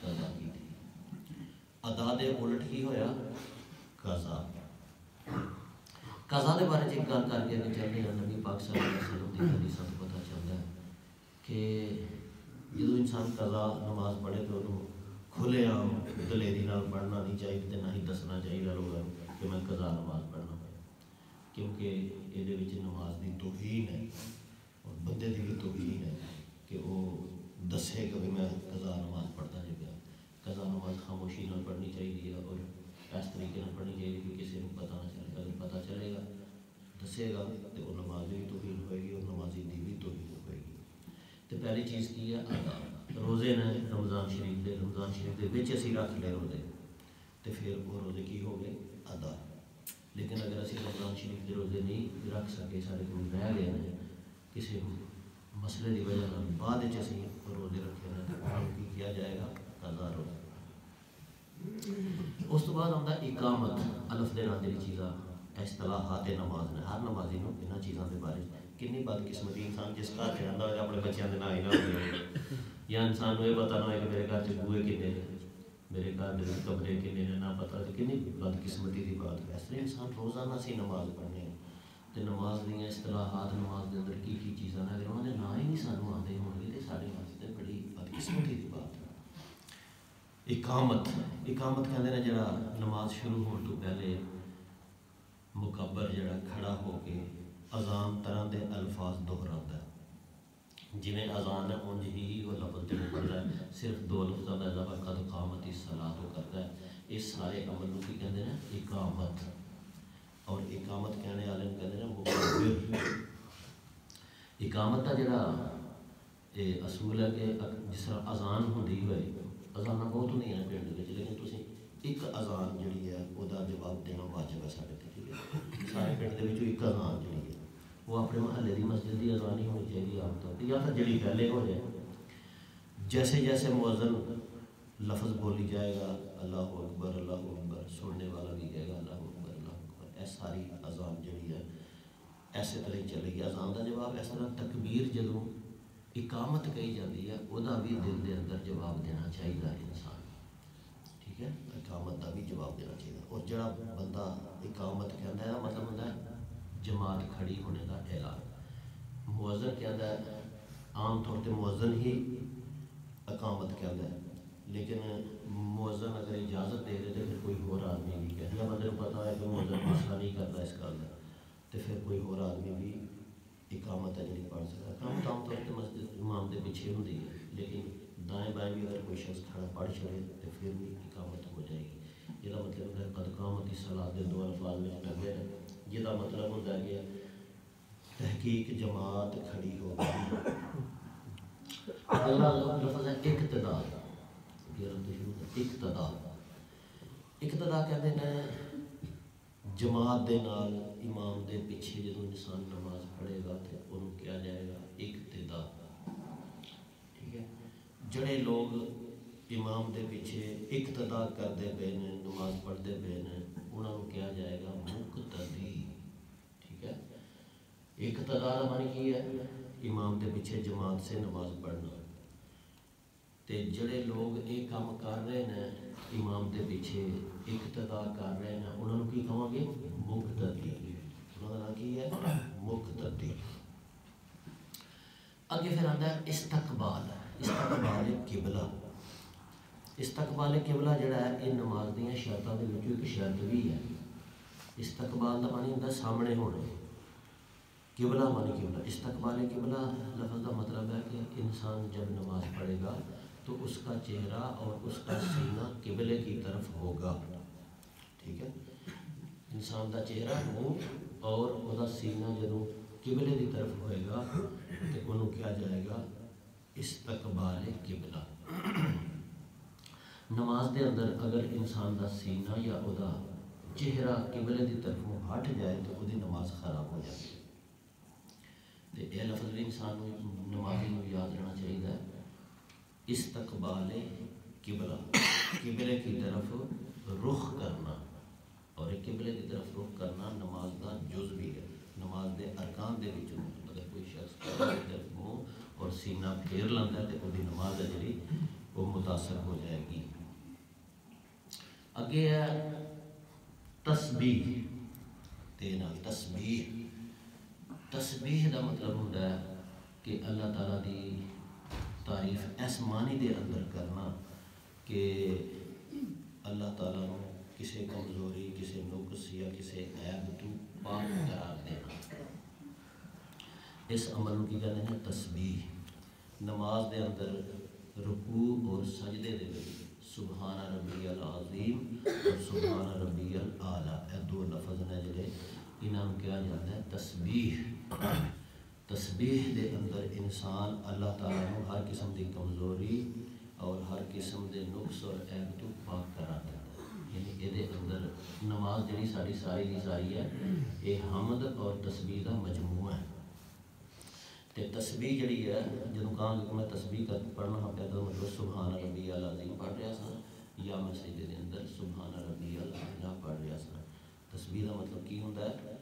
قضا کی تھی. ادا دے الٹ کی ہویا قضا. قضا دے بارے ایک گل کر کے اگے چلتے ہیں. نبی پاک صلی اللہ علیہ وسلم کی حدیث سے پتہ چلتا ہے کہ جدو انسان قضا نماز پڑھے تو انہوں کھلے عام دلیری نال پڑھنا نہیں چاہیے، نہ ہی دسنا چاہیے لوگوں کہ میں قضا نماز پڑھنا پہ، کیونکہ یہ نماز کی توہین ہے اور بندے کی بھی توہین ہے کہ وہ دسے کہ میں قضا نماز پڑھتا جی پیا. قضا نماز خاموشی نال پڑھنی چاہیے اور اس طریقے نال پڑھنی چاہیے کہ کسی کو پتہ نہ چلے. اگر پتہ چلے گا دسے گا تو وہ نماز بھی توہین ہوئے گی اور نمازی دی بھی توہین ہوئے گی. تو پہلی چیز کی ہے ادا. روزے نے رمضان شریف دے اسی رکھ لے روزے تو پھر وہ روزے کی ہو گئے ادا. لیکن اگر اسی رمضان شریف کے روزے نہیں رکھ سکے، سارے کو رہ گئے ہیں کسی مسئلے کی وجہ سے بعد اسی روزے رکھے ہیں تو کی کیا جائے گا قضا روزہ. اس تو بعد آتا اقامت. الف دے نام جی چیزاں اصطلاحات نماز نے. ہر نمازی کو یہاں چیزوں کے بارے کنی بدقسمتی انسان جس گھر سے آتا ہوئے اپنے بچوں کے نام ہی نہ ہوئے، یا انسان کو یہ پتا نہ ہوئے کہ میرے گھر سے بوئے کنے ہیں، میرے گھر میں کمرے کنے ہیں، نہ پتا کنی بدقسمتی کی بات ہے. اس طرح انسان روزانہ سی نماز پڑھنے ہیں تو نماز دیا اصطلاحات نماز کے اندر کی چیزاں نے اگر انہوں نے نہ ہی نہیں سانوں آتے ہوں گے تو سارے واسطے بڑی بدقسمتی کی بات ہے. اقامت کہتے ہیں جڑا نماز شروع ہونے تو پہلے مکبر جڑا کھڑا ہو کے اذان طرح دے الفاظ دہراتا ہے. جویں اذان ہے انج ہی وہ لفظ جو پڑھتا ہے صرف دو لفظوں کا اضافہ قد قامت الصلاۃ کرتا ہے. اس سارے عمل کو کی کہتے ہیں اقامت. اور اقامت کہنے والے کہتے ہیں مکبر. اقامت کا جڑا اصول ہے کہ جس طرح اذان ہوندی ہوئے، اذان بہت ہوندی ہیں پنڈ لیکن تسی ایک اذان جڑی ہے وہ جواب دینا واجب ہے سارے. ٹھیک ہے، سارے پنڈ کے ایک اذان جڑی ہے وہ اپنے محلے کی مسجد کی اذان ہی ہونی چاہیے عام طور پہ، یا پھر جڑی پہلے ہو جائے. جیسے جیسے مؤذن لفظ بولی جائے گا اللہ اکبر، سننے والا بھی کہے گا اللہ اکبر اللہ اکبر. یہ ساری اذان جڑی ہے ایسے طرح ہی چلے گی. اذان کا جواب اس طرح تکبیر جدوں اقامت کہی جاتی ہے وہ بھی دل کے اندر جواب دینا چاہیے انسان. ٹھیک ہے، اقامت کا بھی جواب دینا چاہیے. اور جڑا بندہ اقامت کہتا ہے مطلب ہوتا ہے جماعت کھڑی ہونے کا اعلان. مؤذن کہتا ہے عام طور پہ مؤذن ہی اقامت کہتا ہے، لیکن مؤذن اگر اجازت دے دے تو پھر کوئی اور آدمی نہیں کہتا. یا مطلب پتا ہے کہ مؤذن مسئلہ نہیں کرتا اس گل کا تو پھر کوئی اور آدمی بھی اقامت ہے نہیں پڑھ سکتا. اقامت عام طور پہ مسجد امام کے پیچھے ہوتی ہے، لیکن دائیں بائیں بھی اگر کوئی شخص کھڑا پڑھ چھڑے تو پھر بھی اقامت ہو جائے گی. یہ مطلب ہے قد قامت الصلاۃ کے دو الفاظ میں لگے ہیں. یہ مطلب ہوتا ہے کہ تحقیق جماعت کھڑی ہو گئی. اگلا لفظ ہے اقتدا. اقتدا کہتے ہیں جماعت دے نال امام دے پیچھے جدوں انسان نماز پڑھے گا تو انہوں کیا جائے گا اقتدا. ٹھیک ہے، جڑے لوگ امام دے پیچھے اقتدا کرتے پے نے نماز پڑھتے پے نے انہوں کو کیا جائے گا مقتدی. ٹھیک ہے، اقتدا کا معنی کی ہے امام دے پیچھے جماعت سے نماز پڑھنا. تے جڑے لوگ یہ کام کر رہے ہیں امام دے پیچھے اقتدا کر رہے ہیں انہوں کی کہوں گے مقتدی. انہوں کا نام کی ہے مقتدی. اگے پھر آتا ہے استقبال قبلہ. استقبال قبلہ جڑا ہے یہ نماز دیا شرطوں کے ایک شرط بھی ہے. استقبال کا معنی ہوتا ہے سامنے ہونا. قبلہ معنی قبلہ. استقبال قبلہ لفظ کا مطلب ہے کہ انسان جب نماز پڑھے گا تو اس کا چہرہ اور اس کا سینہ قبلے کی طرف ہوگا. ٹھیک ہے، انسان کا چہرہ منہ اور وہ سینہ جدوں قبلے کی طرف ہوئے گا تو انہوں کیا جائے گا استقبال قبلہ. نماز دے اندر اگر انسان کا سینہ یا وہ چہرہ قبلے کی طرفوں ہٹ جائے تو وہ نماز خراب ہو جائے. تو یہ لفظ بھی انسان نمازی کو یاد رہنا چاہیے. استقبال قبلہ، قبلے کی طرف رخ کرنا. اور قبلے کی طرف رخ کرنا نماز کا جز بھی ہے. نماز کے ارکان دے وچوں اگر کوئی شخص قبلے کی طرف منہ اور سینہ پھیر لینا تو وہ نماز ہے جی وہ متاثر ہو جائے گی. اگے ہے تسبیح. تسبیح تسبیح دا مطلب ہوتا ہے کہ اللہ تعالیٰ دی تعریف اس معنی دے اندر کرنا کہ اللہ تعالیٰ نے کسی کمزوری کسی نقص یا کسی عیب تو پاک قرار دینا. اس عمل کی کہتے ہیں تسبیح. نماز دے اندر رکوع اور سجدے دے سبحان ربی العظیم اور سبحان ربی الاعلیٰ یہ دو لفظ نے جڑے انہوں کیا جاتا ہے تسبیح. تسبیح دے اندر انسان اللہ تعالیٰ کو ہر قسم دی کمزوری اور ہر قسم دے نقص اور عیب تو پاک قرار دیتا ہے. یعنی یہ اندر نماز جڑی ساری ساری کی ساری ہے یہ حمد اور تسبیح کا مجموعہ ہے. تے تسبیح جڑی ہے جدوں کہاں کہ میں تسبیح پڑھنا پیا تو مطلب سبحان ربی العظیم پڑھ رہا سا یا میں سجدے دے اندر سبحان ربی الاعلیٰ پڑھ رہا سا. تسبیح کا مطلب کی ہوتا ہے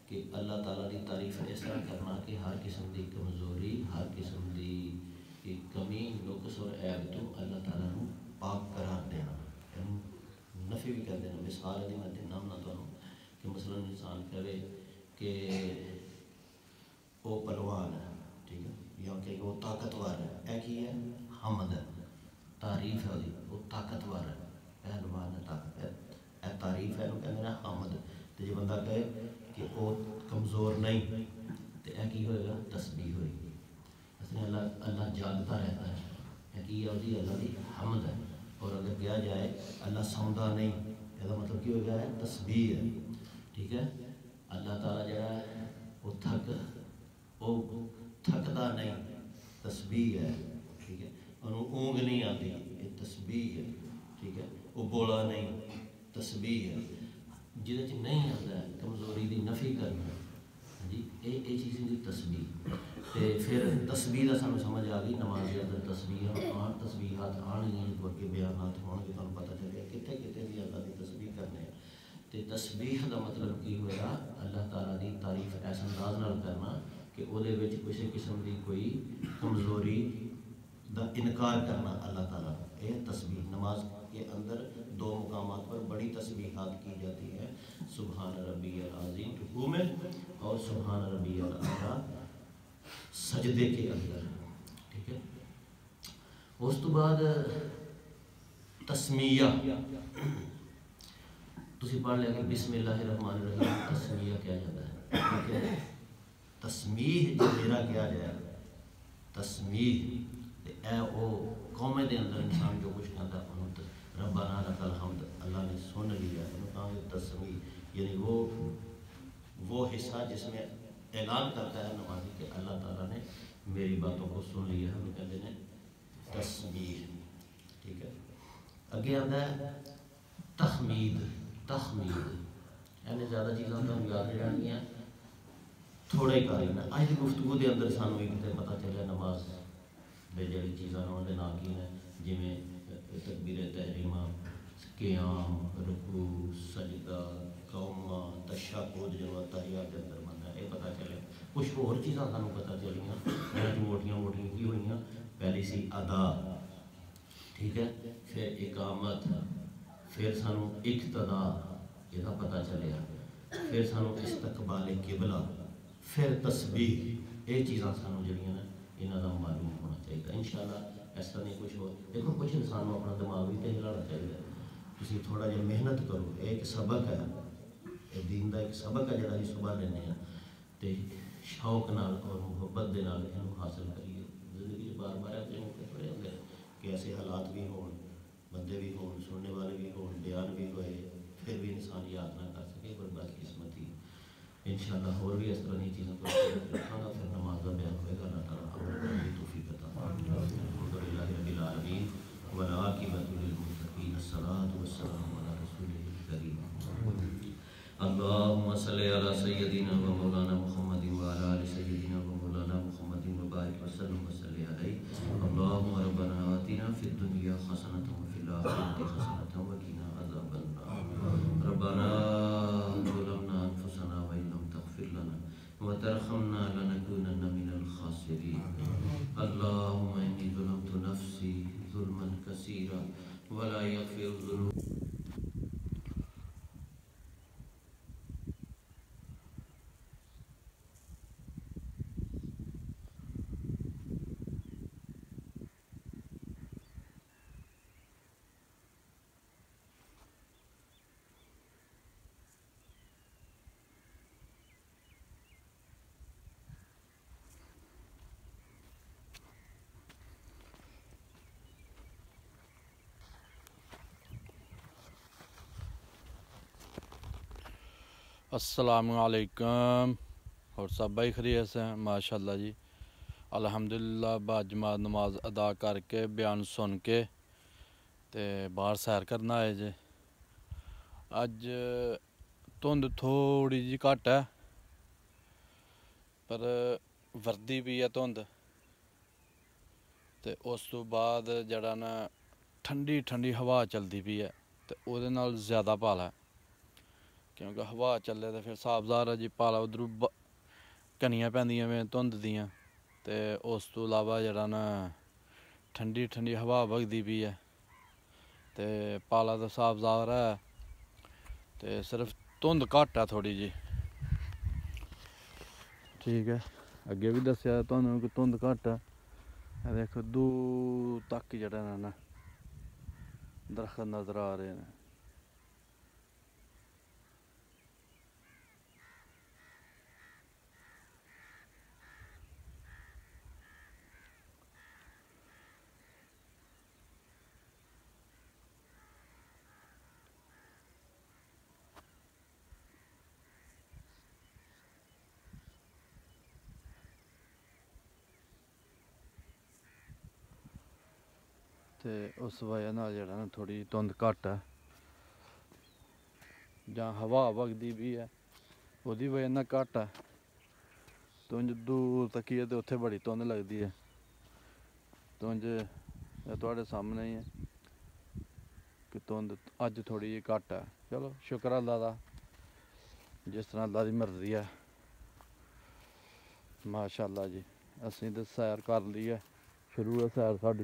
کہ اللہ تعالیٰ دی تعریف اس طرح کرنا کہ ہر قسم دی کمزوری ہر قسم دی کمی نقص اور عیب تو اللہ تعالیٰ کو پاک قرار دینا. نفی بھی کہتے ہیں. مثال ہے میں دینا ہونا تو کہ مثلاً انسان کہے کہ وہ پلوان ہے ٹھیک ہے یا کہ وہ طاقتور ہے. اے کی ہے حمد ہے تعریف ہے وہ طاقتور ہے پہلوان ہے طاقت ہے اے تعریف ہے وہ کہتے ہیں حمد. تو جب بندہ کہے کہ وہ کمزور نہیں تو اے کی ہوئے گا تسبیح ہوئے گی. اس اللہ اللہ جاگتا رہتا ہے اے کی ہے وہی اللہ کی حمد ہے. اور اگر کیا جائے اللہ سوندا نہیں یہ مطلب کی ہو گیا ہے تسبیح ہے. ٹھیک ہے اللہ تعالیٰ جڑا ہے وہ تھکدا نہیں تسبیح ہے. ٹھیک ہے انہوں اونگ نہیں آتی یہ تسبیح ہے. ٹھیک ہے وہ بولا نہیں تسبیح ہے. جہد نہیں آتا ہے کمزوری دی نفی کرنا جی یہ چیزیں دی تسبیح. تے پھر تسبیح کا سانوں سمجھ آ گئی نماز کے اندر تسبیحات آن گئی تو اگے بیانات ہون گے تمہیں پتہ چلے کتنے کتنے بھی اللہ کی تسبیح کرنے ہیں. تے تسبیح کا مطلب کی ہوا اللہ تعالیٰ دی تعریف ایس انداز نال کرنا کہ وہ کسی قسم کی کوئی کمزوری دا انکار کرنا اللہ تعالیٰ. یہ تسبیح نماز کے اندر دو مقامات پر بڑی تسبیحات کی جاتی ہے سبحان ربی العظیم رکوع میں اور سبحان ربی الاعلیٰ سجدے کے اندر. ٹھیک ہے اس تو بعد تسمیہ تسی پڑھ لیا کہ بسم اللہ الرحمن الرحیم تسمیہ کیا جاتا ہے. تسمیح جو میرا کیا جائے تسمیح اے او قومے دے اندر انسان جو کچھ کہتا ہے ربنا لک الحمد اللہ نے سن لیا ہے. تسمیح یعنی وہ حصہ جس میں اعلان کرتا ہے نمازی کہ اللہ تعالیٰ نے میری باتوں کو سن لیا ہے. وہ کہتے ہیں تسمیح. ٹھیک ہے اگے آتا ہے تحمید. یعنی زیادہ چیزاں تو یاد رہنی ہیں تھوڑے کاری میں اج کی گفتگو کے اندر سانوں ایک تو پتہ چلے نماز دے جڑی چیزاں نے نام کی ہیں جویں تکبیر تحریمہ قیام رکوع سجدہ قومہ تشہد جو تحیات کے اندر بننا ہے یہ پتہ چلے. کچھ اور چیزاں سانوں پتہ چلیاں موٹیاں کی ہوئیاں. پہلی سی ادا ٹھیک ہے پھر اقامت پھر سانوں اقتدا یہ پتہ چلیا پھر سانوں استقبال قبلہ پھر تسبیح. یہ چیزاں سانوں جڑیاں نا یہاں کا معلوم ہونا چاہیے. انشاءاللہ اس طرح نہیں کچھ ہو دیکھو کچھ انسان اپنا دماغ بھی تو ہلانا چاہیے. تسی تھوڑا جہا محنت کرو یہ ایک سبق ہے یہ دین کا ایک سبق ہے جہاں صبح لینے ہیں تو شوق نال اور محبت دے نال یہ حاصل کریے. زندگی بار بار ایسے موقع تھوڑے ہوتے ہیں کہ ایسے حالات بھی ہون بندے بھی ہون سننے والے بھی ہون بیان بھی ہوئے پھر بھی انسان یاد نہ کر سکے پر بات قسمت ہی. انشاءاللہ اور بھی اس طرح کی چیزوں کو رکھاں گا پھر نماز کا بیان ہوئے گا. اللہ تعالیٰ عمل کرنے کی توفیق عطا فرمائے. الحمدللہ رب العالمین والعاقبۃ للمتقین الصلاۃ والسلام علی رسول الکریم. اللهم صل على سيدنا ومولانا محمد وعلى آل سيدنا ومولانا محمد وبارك وسلم وصل عليه. اللهم ربنا آتنا في الدنيا حسنة وفي الآخرة حسنة وقنا عذاب النار. ربنا ظلمنا أنفسنا وإن لم تغفر لنا وترحمنا لنكونن من الخاسرين. اللہ السلام علیکم اور سب بھائی خیریت سے ہیں ماشاءاللہ جی الحمدللہ با جماعت نماز ادا کر کے بیان سن کے تے باہر سیر کرنا ہے جی اج دھند تھوڑی جی گھٹ ہے پر وردی بھی ہے دھند تے اس تو بعد جڑا نا ٹھنڈی ٹھنڈی ہوا چلتی پئی ہے تے اودے نال زیادہ پالا ہے کیونکہ ہوا چلے تو پھر صاف ظاہر ہے جی پالا ادھر کنیاں پیندیاں میں دھند دیاں تے اس تو علاوہ جڑا نا ٹھنڈی ٹھنڈی ہوا بگدی پئی ہے تے پالا تو صاف ظاہر ہے تے صرف دھند گھٹ ہے تھوڑی جی ٹھیک ہے اگے بھی دسیا تانوں کہ دھند گھٹ ہے دیکھو دور تک جڑا نا درخت نظر آ رہے ہیں تے اس وجہ نال جڑا نا تھوڑی دھند گھٹ ہے جہاں ہوا بگدی بھی ہے وہی وجہ نال گھٹ ہے تونج دور تکیے تے اتھے بڑی دھند لگدی ہے تونج تواڈے سامنے ہی ہے کہ دھند اج تھوڑی جی گھٹ ہے چلو شکر اللہ دا جس طرح اللہ دی مرضی ہے ماشاءاللہ جی اسی تے سیر کر لی ہے شروع ہے سیر ساڈی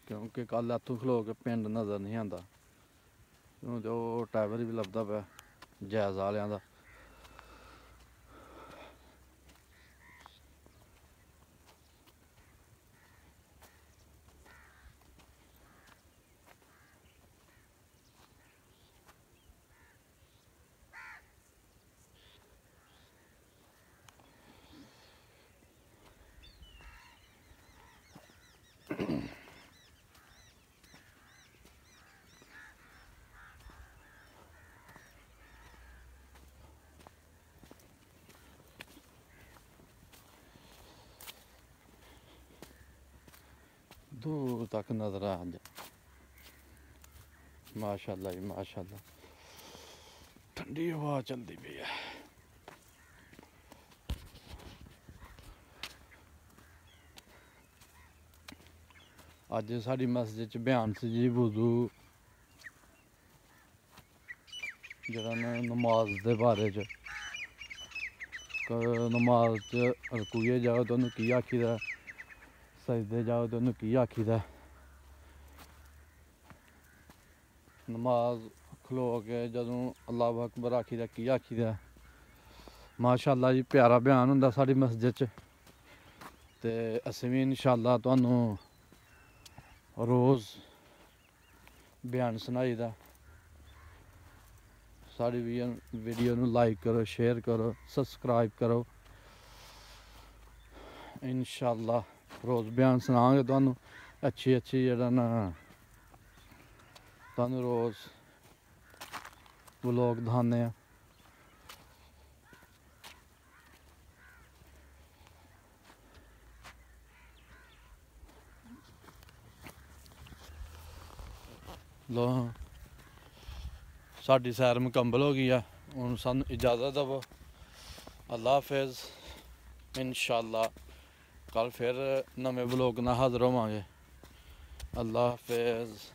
کیونکہ کل اتھوں کھلو کے پنڈ نظر نہیں آندا کیونکہ وہ ٹاور بھی لبدا پیا جائز والیاں دا دور تک نظر آ جائے ماشاءاللہ جی ماشاءاللہ ٹھنڈی ہوا چلتی پئی ہے اج ساڈی مسجد چ بیان سی جی وضو جڑا نا نماز دے بارے چ نماز چ رکوئے جاؤ تو انہوں کی آکھیدا سجدے جاؤ تو انہوں کی آکھیدا نماز کھلو کے جدوں اللہ اکبر آکھیدا کی آکھیدا ماشاءاللہ جی پیارا بیان ہوندا ساڈی مسجد چ تے اسی وی انشاءاللہ تانوں روز بیان سنائی دا ساڈی ویڈیو نو لائک کرو شیئر کرو سبسکرائب کرو انشاءاللہ روز بیان سناں گے تانوں اچھی جڑا نا تانوں روز ولاگ دکھانے ہیں لو ساڈی سیر مکمل ہو گئی ہے ہن سانوں اجازت دو اللہ حافظ انشاءاللہ کل پھر نویں ولاگ نال حاضر ہوواں گے اللہ حافظ